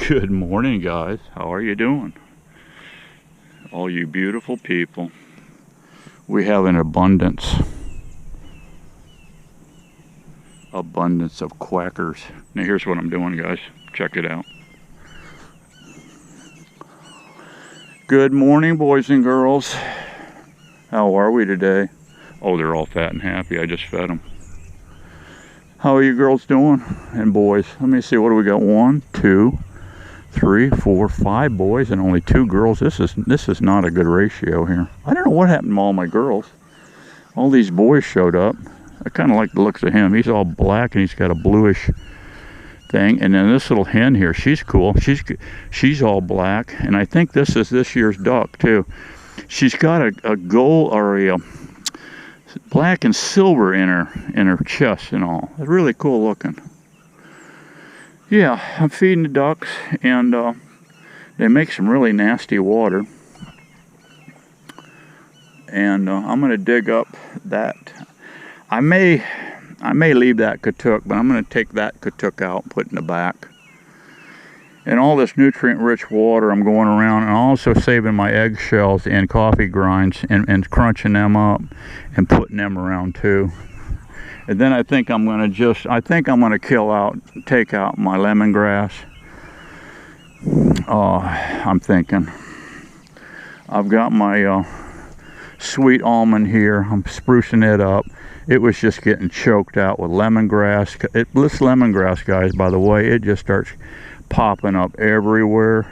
Good morning, guys. How are you doing? All you beautiful people. We have an abundance of quackers. Now here's what I'm doing, guys. Check it out. Good morning, boys and girls. How are we today? Oh, they're all fat and happy. I just fed them. How are you girls doing? And boys, let me see, what do we got? 1, 2, 3, 4, 5 boys and only 2 girls. This is not a good ratio here. I don't know what happened to all my girls. All these boys showed up. I kind of like the looks of him. He's all black and he's got a bluish thing. And then this little hen here, she's cool. She's all black, and I think this is this year's duck too. She's got a gold or a black and silver in her chest and all. It's really cool looking. Yeah, I'm feeding the ducks, and they make some really nasty water. And I'm gonna dig up that. I may leave that katuk, but I'm gonna take that katuk out and put in the back. And all this nutrient-rich water I'm going around, and also saving my eggshells and coffee grinds and crunching them up and putting them around too. And then I think I'm gonna take out my lemongrass. I'm thinking I've got my sweet almond here. I'm sprucing it up. It was just getting choked out with lemongrass. This lemongrass, guys, by the way, it just starts popping up everywhere,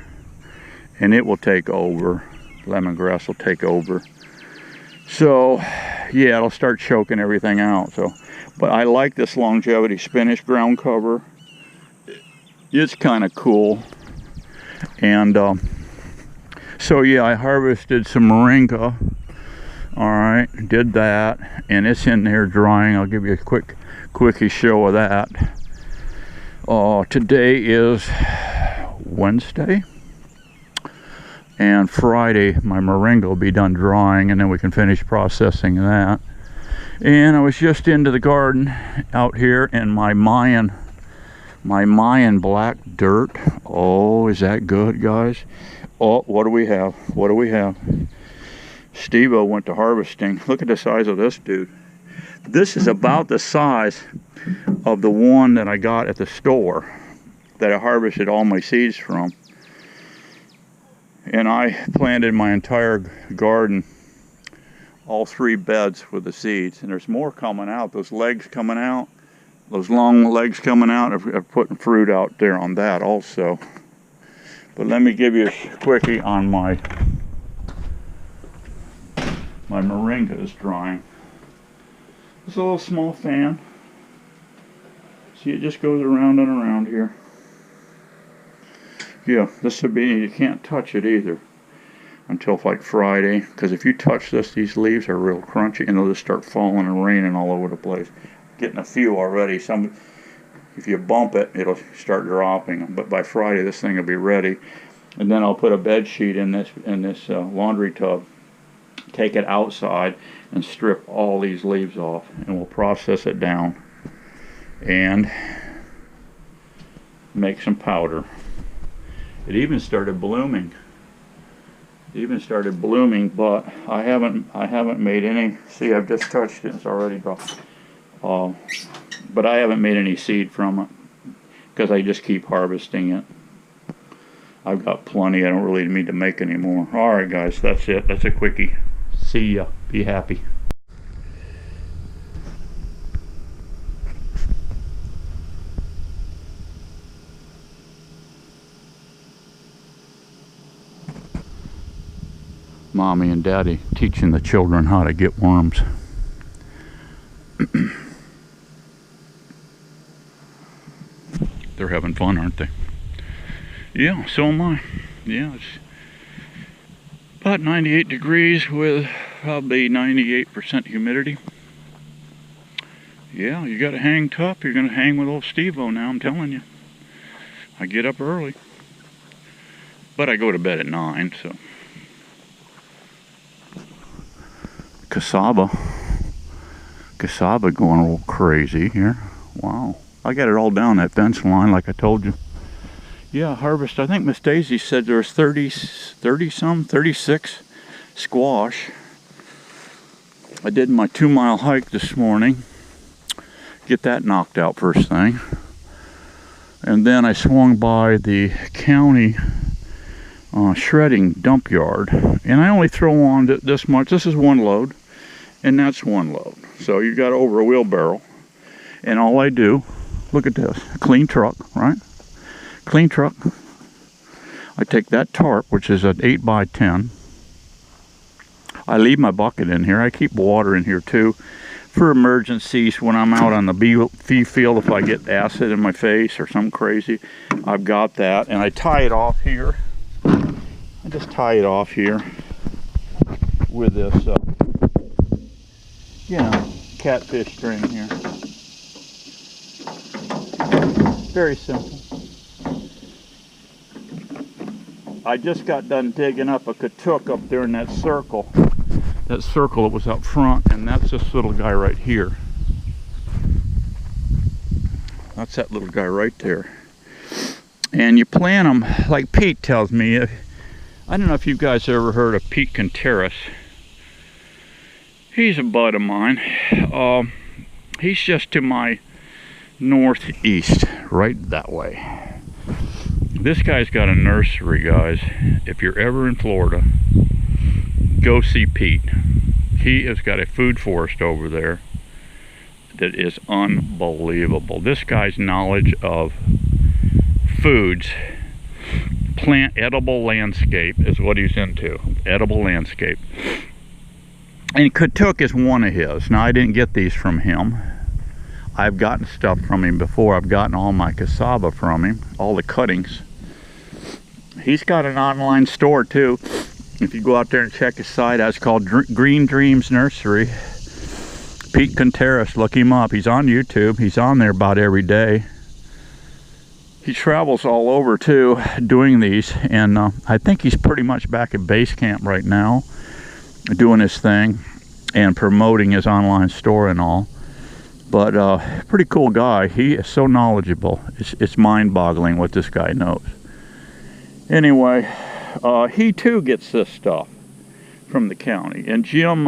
and it will take over. Lemongrass will take over. So yeah, it'll start choking everything out. So, but I like this longevity spinach ground cover. It's kind of cool. And so yeah, I harvested some moringa. All right, did that, and it's in there drying. I'll give you a quickie show of that. Today is Wednesday, and Friday my moringa will be done drying, and then we can finish processing that. And I was just into the garden out here, and my Mayan black dirt. Oh, is that good, guys? Oh, what do we have? What do we have? Steveo went to harvesting. Look at the size of this dude. This is about the size of the one that I got at the store that I harvested all my seeds from. And I planted my entire garden, all 3 beds with the seeds. And there's more coming out. Those legs coming out, those long legs coming out, I'm putting fruit out there on that also. But let me give you a quickie on my moringa is drying. It's a little small fan. See, it just goes around and around here. Yeah, this would be, you can't touch it either until like Friday, because if you touch this, these leaves are real crunchy and they'll just start falling and raining all over the place. Getting a few already. Some, if you bump it, it'll start dropping. But by Friday, this thing will be ready. And then I'll put a bed sheet in this laundry tub. Take it outside and strip all these leaves off, and we'll process it down and make some powder. It even started blooming. But I haven't made any. See, I've just touched it. It's already dropped. But I haven't made any seed from it because I just keep harvesting it. I've got plenty. I don't really need to make any more. All right, guys, that's it. That's a quickie. See ya. Be happy. Mommy and Daddy teaching the children how to get worms. They're having fun, aren't they? Yeah, so am I. Yeah, it's about 98 degrees with probably 98% humidity. Yeah, you gotta hang tough. You're gonna hang with old Steveo now, I'm telling you. I get up early. But I go to bed at 9, so. Cassava going a little crazy here. Wow. I got it all down that fence line like I told you. Yeah, harvest. I think Miss Daisy said there was 36 squash. I did my 2-mile hike this morning. Get that knocked out first thing. And then I swung by the county shredding dump yard. And I only throw on this much. This is 1 load. And that's 1 load. So you got over a wheelbarrow. And all I do, look at this. Clean truck, right? Clean truck. I take that tarp, which is an 8x10. I leave my bucket in here. I keep water in here too for emergencies when I'm out on the bee field. If I get acid in my face or something crazy, I've got that. And I tie it off here. I just tie it off here with this, catfish string here. Very simple. I just got done digging up a katuk up there in that circle. That circle that was up front, and that's this little guy right here. That's that little guy right there. And you plant them, like Pete tells me. I don't know if you guys ever heard of Pete Contreras. He's a bud of mine. He's just to my northeast, right that way. This guy's got a nursery, guys. If you're ever in Florida, go see Pete. He has got a food forest over there that is unbelievable. This guy's knowledge of foods, plant edible landscape is what he's into. Edible landscape. And katuk is one of his. Now, I didn't get these from him. I've gotten stuff from him before. I've gotten all my cassava from him, all the cuttings. He's got an online store too. If you go out there and check his site, it's called Green Dreams Nursery. Pete Contreras, look him up. He's on YouTube. He's on there about every day. He travels all over too, doing these. And I think he's pretty much back at base camp right now, doing his thing and promoting his online store and all. But pretty cool guy. He is so knowledgeable. It's mind-boggling what this guy knows. Anyway, he too gets this stuff from the county. And Jim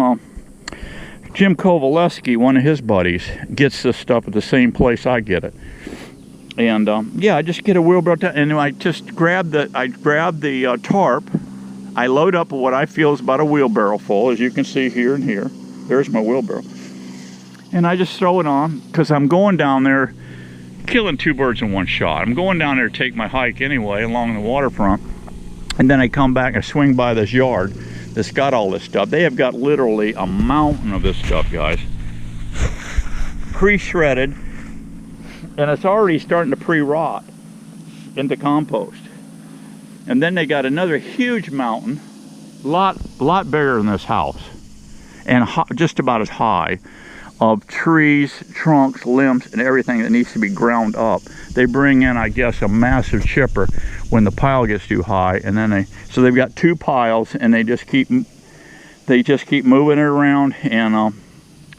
Kovaleski, one of his buddies, gets this stuff at the same place I get it. And yeah, I just get a wheelbarrow and I just grab the tarp. I load up what I feel is about a wheelbarrow full, as you can see here and here. There's my wheelbarrow. And I just throw it on, because I'm going down there, killing 2 birds in 1 shot. I'm going down there to take my hike anyway, along the waterfront. And then I come back and swing by this yard that's got all this stuff. They have got literally a mountain of this stuff, guys. Pre-shredded. And it's already starting to pre-rot into compost. And then they got another huge mountain, lot bigger than this house, and just about as high, of trees, trunks, limbs, and everything that needs to be ground up. They bring in, I guess, a massive chipper when the pile gets too high, and then so they've got 2 piles, and they just keep moving it around. And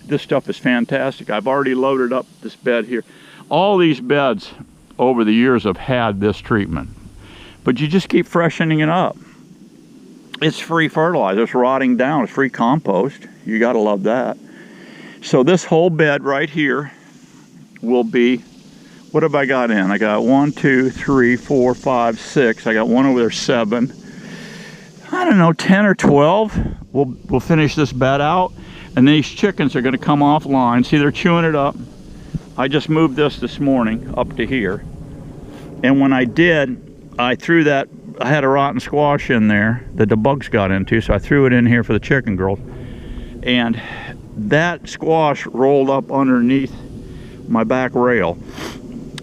this stuff is fantastic. I've already loaded up this bed here. All these beds over the years have had this treatment, but you just keep freshening it up. It's free fertilizer. It's rotting down. It's free compost. You gotta love that. So this whole bed right here will be, what have I got in? I got 1, 2, 3, 4, 5, 6. I got one over there, 7. I don't know, 10 or 12. We'll finish this bed out, and these chickens are going to come offline. See, they're chewing it up. I just moved this morning up to here, and when I did, I threw that. I had a rotten squash in there that the bugs got into, so I threw it in here for the chicken girls, and that squash rolled up underneath my back rail,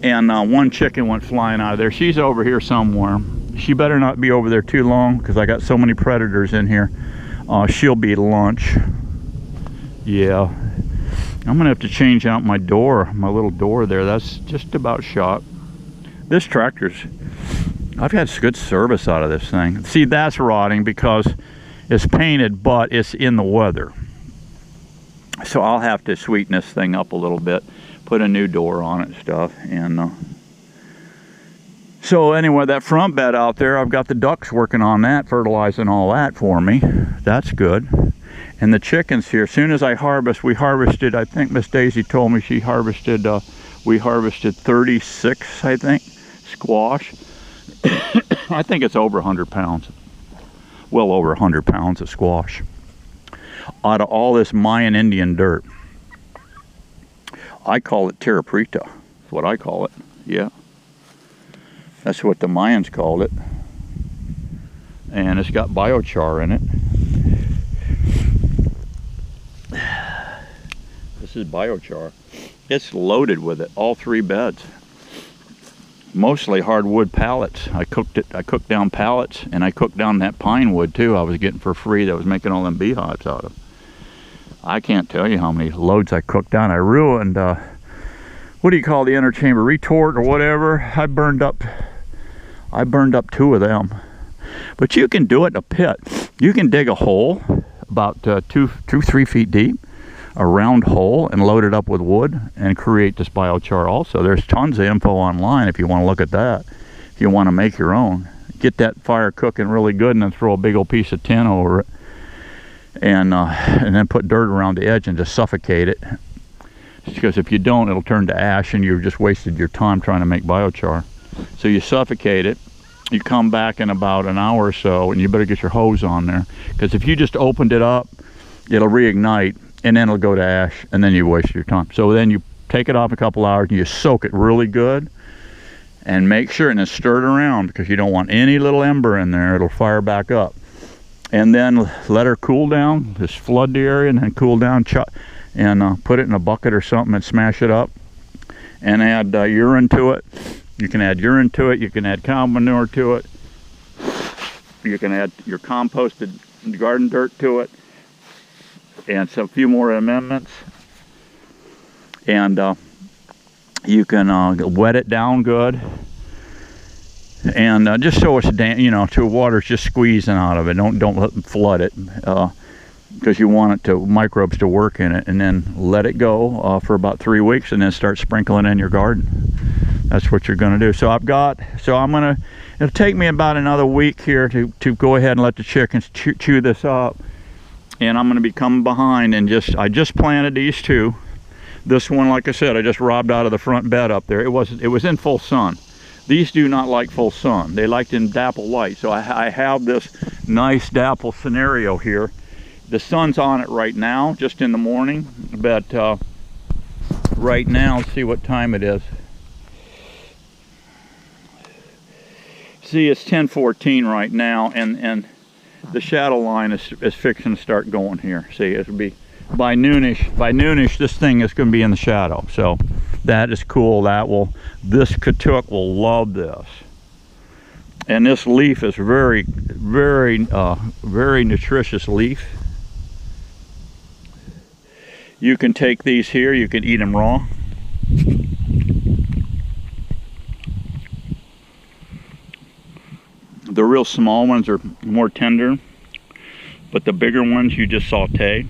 and 1 chicken went flying out of there. She's over here somewhere. She better not be over there too long, because I got so many predators in here. She'll be lunch. Yeah, I'm gonna have to change out my door, my little door there. That's just about shot. This tractor's, I've had good service out of this thing. See, that's rotting because it's painted, but it's in the weather. So I'll have to sweeten this thing up a little bit, put a new door on it and stuff. And So anyway, that front bed out there, I've got the ducks working on that, fertilizing all that for me. That's good. And the chickens here, as soon as I harvest, we harvested, I think Miss Daisy told me she harvested, we harvested 36, I think, squash. I think it's over 100 pounds. Well over 100 pounds of squash. Out of all this Mayan Indian dirt. I call it terra preta. That's what I call it. Yeah. That's what the Mayans called it. And it's got biochar in it. This is biochar. It's loaded with it, all 3 beds. Mostly hardwood pallets. I cooked down pallets, and I cooked down that pine wood too I was getting for free that I was making all them beehives out of. I can't tell you how many loads I cooked down. I ruined, what do you call the inner chamber, retort or whatever. I burned up 2 of them. But you can do it in a pit. You can dig a hole about 2-3 feet deep, a round hole, and load it up with wood and create this biochar also. There's tons of info online if you want to look at that. If you want to make your own. Get that fire cooking really good and then throw a big old piece of tin over it. And then put dirt around the edge and just suffocate it. Because if you don't, it'll turn to ash and you've just wasted your time trying to make biochar. So you suffocate it. You come back in about an hour or so, and you better get your hose on there. Because if you just opened it up, it'll reignite, and then it'll go to ash, and then you waste your time. So then you take it off a couple hours, and you soak it really good, and make sure, and then stir it around, because you don't want any little ember in there. It'll fire back up. And then let her cool down, just flood the area, and then cool down, and put it in a bucket or something and smash it up. And add urine to it. You can add urine to it, you can add cow manure to it, you can add your composted garden dirt to it, and a few more amendments. And you can wet it down good, and just so it's damp, you know, to water's just squeezing out of it. Don't let them flood it, because you want it to microbes to work in it, and then let it go for about 3 weeks, and then start sprinkling in your garden. That's what you're going to do. So it'll take me about another week here to go ahead and let the chickens chew this up. And I'm going to be coming behind and I just planted these 2. This one, like I said, I just robbed out of the front bed up there. It was in full sun. These do not like full sun. They like in dapple light. So I have this nice dapple scenario here. The sun's on it right now, just in the morning. But right now, let's see what time it is. See, it's 10:14 right now, and the shadow line is fixing to start going here. See, it'll be by noonish this thing is going to be in the shadow. So that is cool. This Katuk will love this. And this leaf is very nutritious leaf. You can take these here, you can eat them raw. The real small ones are more tender, but the bigger ones you just saute.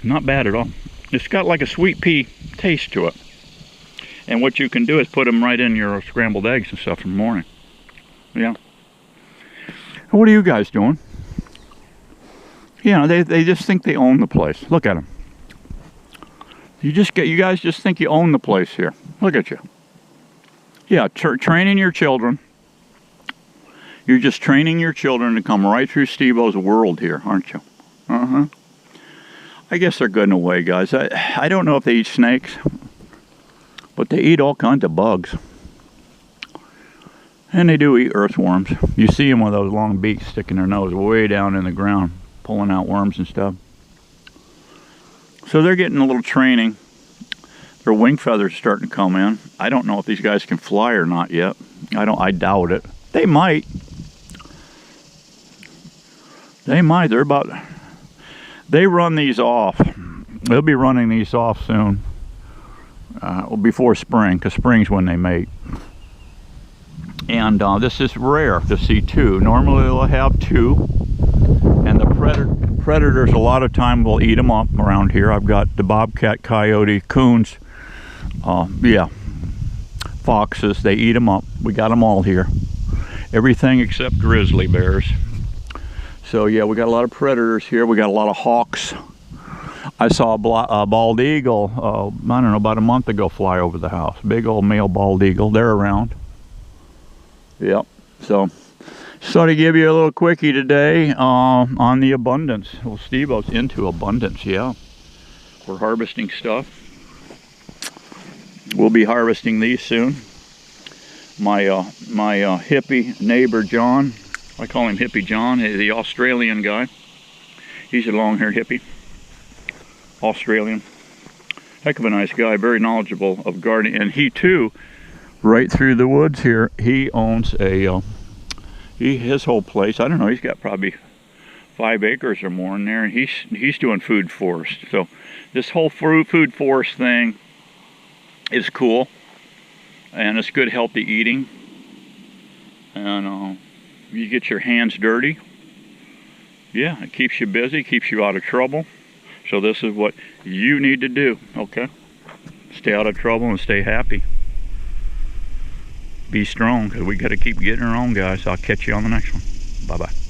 Not bad at all. It's got like a sweet pea taste to it. And what you can do is put them right in your scrambled eggs and stuff in the morning. Yeah. What are you guys doing? You know, they just think they own the place. Look at them. You guys just think you own the place here. Look at you. Yeah, training your children. You're just training your children to come right through Steveo's world here, aren't you? Uh-huh. I guess they're good in a way, guys. I don't know if they eat snakes, but they eat all kinds of bugs. And they do eat earthworms. You see them with those long beaks sticking their nose way down in the ground, pulling out worms and stuff. So they're getting a little training. Their wing feathers are starting to come in. I don't know if these guys can fly or not yet. I doubt it. They might. They might. They run these off. They'll be running these off soon. Before spring, because spring's when they mate. And this is rare to see 2. Normally they'll have 2. And the predators a lot of time will eat them up around here. I've got the bobcat, coyote, coons. Yeah. foxes. They eat them up. We got them all here. Everything except grizzly bears. So yeah, we got a lot of predators here. We got a lot of hawks. I saw a bald eagle, I don't know, about a month ago fly over the house. Big old male bald eagle. They're around. Yep. So to give you a little quickie today on the abundance. Well, Steveo's into abundance, yeah. We're harvesting stuff. We'll be harvesting these soon. My hippie neighbor John, I call him Hippie John, the Australian guy. He's a long-haired hippie, Australian. Heck of a nice guy, very knowledgeable of gardening. And he too, right through the woods here, he owns a, his whole place, I don't know, he's got probably 5 acres or more in there, and he's doing food forest. So this whole food forest thing is cool, and it's good healthy eating, and you get your hands dirty. Yeah, it keeps you busy, keeps you out of trouble. So this is what you need to do, okay? Stay out of trouble and stay happy. Be strong, because we got to keep getting our own, guys. I'll catch you on the next one. Bye-bye.